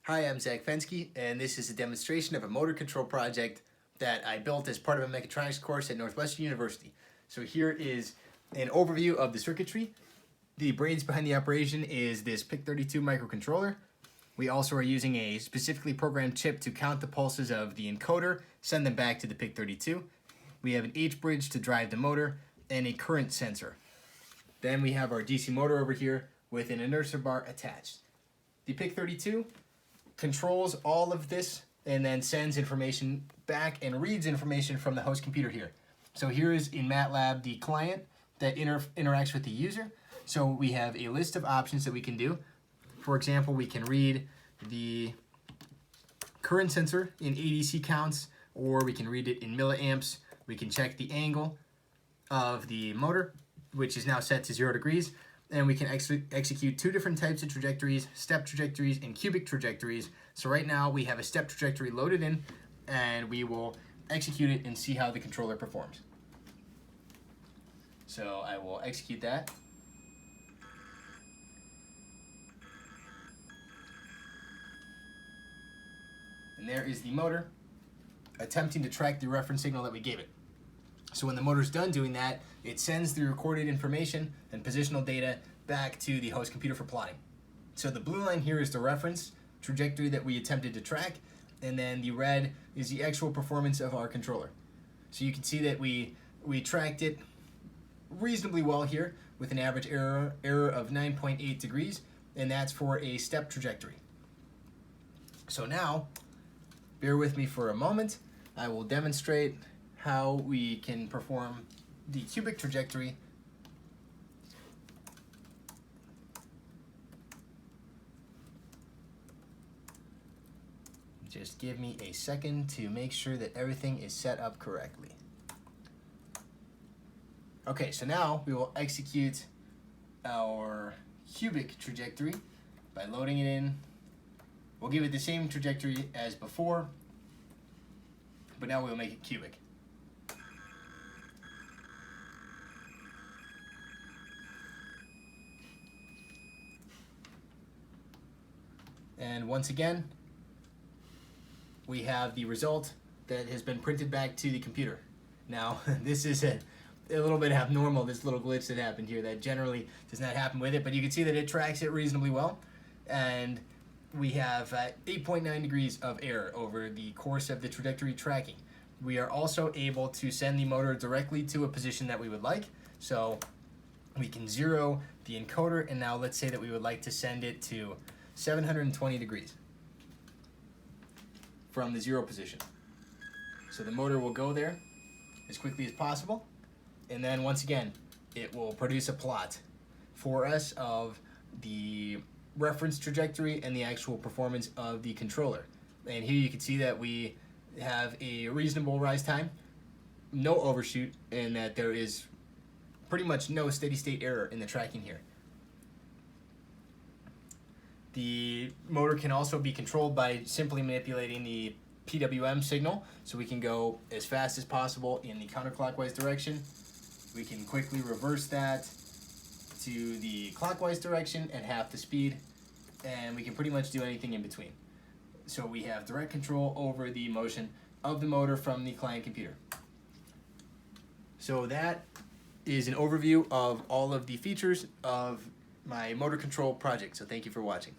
Hi, I'm Zach Fensky, and this is a demonstration of a motor control project that I built as part of a mechatronics course at Northwestern University. So here is an overview of the circuitry. The brains behind the operation is this PIC32 microcontroller. We also are using a specifically programmed chip to count the pulses of the encoder, send them back to the PIC32. We have an H-bridge to drive the motor, and a current sensor. Then we have our DC motor over here with an inertia bar attached. The PIC32 controls all of this and then sends information back and reads information from the host computer here. So here is in MATLAB the client that interacts with the user. So we have a list of options that we can do. For example, we can read the current sensor in ADC counts, or we can read it in milliamps. We can check the angle of the motor, which is now set to 0 degrees. And we can execute two different types of trajectories, step trajectories and cubic trajectories. So right now we have a step trajectory loaded in, and we will execute it and see how the controller performs. So I will execute that. And there is the motor attempting to track the reference signal that we gave it. So when the motor's done doing that, it sends the recorded information and positional data back to the host computer for plotting. So the blue line here is the reference trajectory that we attempted to track, and then the red is the actual performance of our controller. So you can see that we tracked it reasonably well here with an average error of 9.8 degrees, and that's for a step trajectory. So now, bear with me for a moment. I will demonstrate how we can perform the cubic trajectory. Just give me a second to make sure that everything is set up correctly. Okay, so now we will execute our cubic trajectory by loading it in. We'll give it the same trajectory as before, but now we'll make it cubic. And once again, we have the result that has been printed back to the computer. Now, this is a little bit abnormal, this little glitch that happened here that generally does not happen with it, but you can see that it tracks it reasonably well. And we have 8.9 degrees of error over the course of the trajectory tracking. We are also able to send the motor directly to a position that we would like. So we can zero the encoder, and now let's say that we would like to send it to 720 degrees from the 0 position. So the motor will go there as quickly as possible, and then once again it will produce a plot for us of the reference trajectory and the actual performance of the controller. And here you can see that we have a reasonable rise time, no overshoot, and that there is pretty much no steady state error in the tracking here. The motor can also be controlled by simply manipulating the PWM signal, so we can go as fast as possible in the counterclockwise direction. We can quickly reverse that to the clockwise direction at half the speed, and we can pretty much do anything in between. So we have direct control over the motion of the motor from the client computer. So that is an overview of all of the features of my motor control project. So thank you for watching.